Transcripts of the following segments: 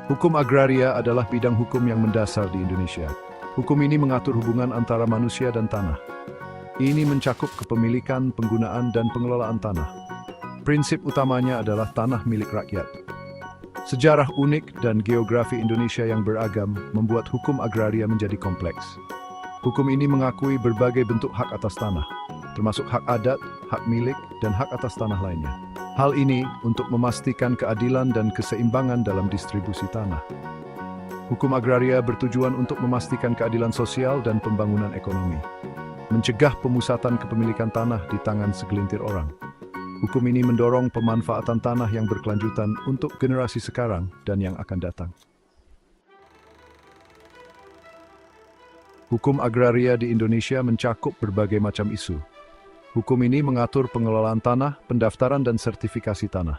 Hukum agraria adalah bidang hukum yang mendasar di Indonesia. Hukum ini mengatur hubungan antara manusia dan tanah. Ini mencakup kepemilikan, penggunaan, dan pengelolaan tanah. Prinsip utamanya adalah tanah milik rakyat. Sejarah unik dan geografi Indonesia yang beragam membuat hukum agraria menjadi kompleks. Hukum ini mengakui berbagai bentuk hak atas tanah, termasuk hak adat, hak milik, dan hak atas tanah lainnya. Hal ini untuk memastikan keadilan dan keseimbangan dalam distribusi tanah. Hukum agraria bertujuan untuk memastikan keadilan sosial dan pembangunan ekonomi, mencegah pemusatan kepemilikan tanah di tangan segelintir orang. Hukum ini mendorong pemanfaatan tanah yang berkelanjutan untuk generasi sekarang dan yang akan datang. Hukum agraria di Indonesia mencakup berbagai macam isu. Hukum ini mengatur pengelolaan tanah, pendaftaran, dan sertifikasi tanah.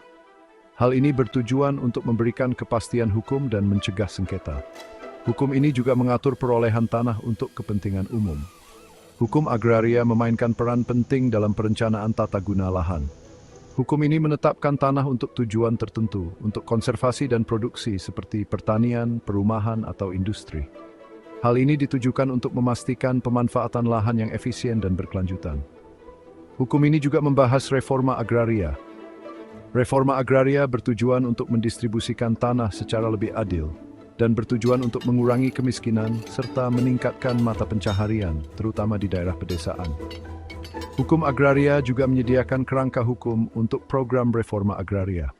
Hal ini bertujuan untuk memberikan kepastian hukum dan mencegah sengketa. Hukum ini juga mengatur perolehan tanah untuk kepentingan umum. Hukum agraria memainkan peran penting dalam perencanaan tata guna lahan. Hukum ini menetapkan tanah untuk tujuan tertentu, untuk konservasi dan produksi seperti pertanian, perumahan, atau industri. Hal ini ditujukan untuk memastikan pemanfaatan lahan yang efisien dan berkelanjutan. Hukum ini juga membahas reforma agraria. Reforma agraria bertujuan untuk mendistribusikan tanah secara lebih adil dan bertujuan untuk mengurangi kemiskinan serta meningkatkan mata pencaharian, terutama di daerah pedesaan. Hukum agraria juga menyediakan kerangka hukum untuk program reforma agraria.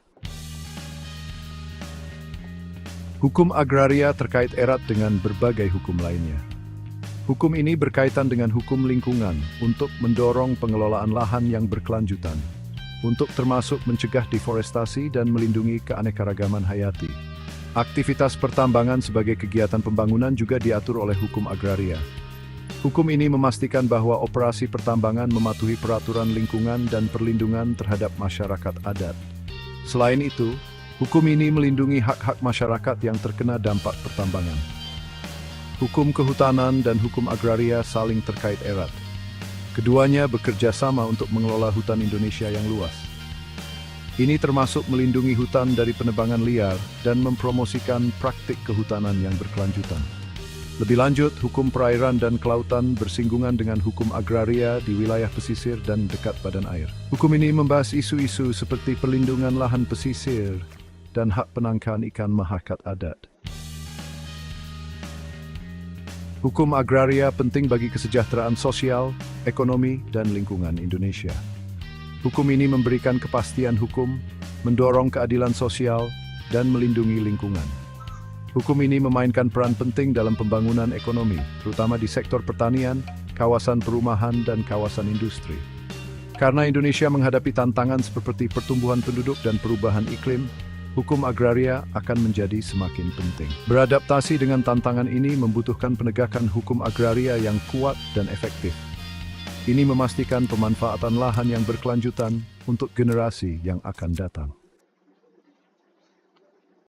Hukum agraria terkait erat dengan berbagai hukum lainnya. Hukum ini berkaitan dengan hukum lingkungan untuk mendorong pengelolaan lahan yang berkelanjutan, untuk termasuk mencegah deforestasi dan melindungi keanekaragaman hayati. Aktivitas pertambangan sebagai kegiatan pembangunan juga diatur oleh hukum agraria. Hukum ini memastikan bahwa operasi pertambangan mematuhi peraturan lingkungan dan perlindungan terhadap masyarakat adat. Selain itu, hukum ini melindungi hak-hak masyarakat yang terkena dampak pertambangan. Hukum kehutanan dan hukum agraria saling terkait erat. Keduanya bekerja sama untuk mengelola hutan Indonesia yang luas. Ini termasuk melindungi hutan dari penebangan liar dan mempromosikan praktik kehutanan yang berkelanjutan. Lebih lanjut, hukum perairan dan kelautan bersinggungan dengan hukum agraria di wilayah pesisir dan dekat badan air. Hukum ini membahas isu-isu seperti perlindungan lahan pesisir dan hak penangkaran ikan mahakat adat. Hukum agraria penting bagi kesejahteraan sosial, ekonomi, dan lingkungan Indonesia. Hukum ini memberikan kepastian hukum, mendorong keadilan sosial, dan melindungi lingkungan. Hukum ini memainkan peran penting dalam pembangunan ekonomi, terutama di sektor pertanian, kawasan perumahan, dan kawasan industri. Karena Indonesia menghadapi tantangan seperti pertumbuhan penduduk dan perubahan iklim, hukum agraria akan menjadi semakin penting. Beradaptasi dengan tantangan ini membutuhkan penegakan hukum agraria yang kuat dan efektif. Ini memastikan pemanfaatan lahan yang berkelanjutan untuk generasi yang akan datang.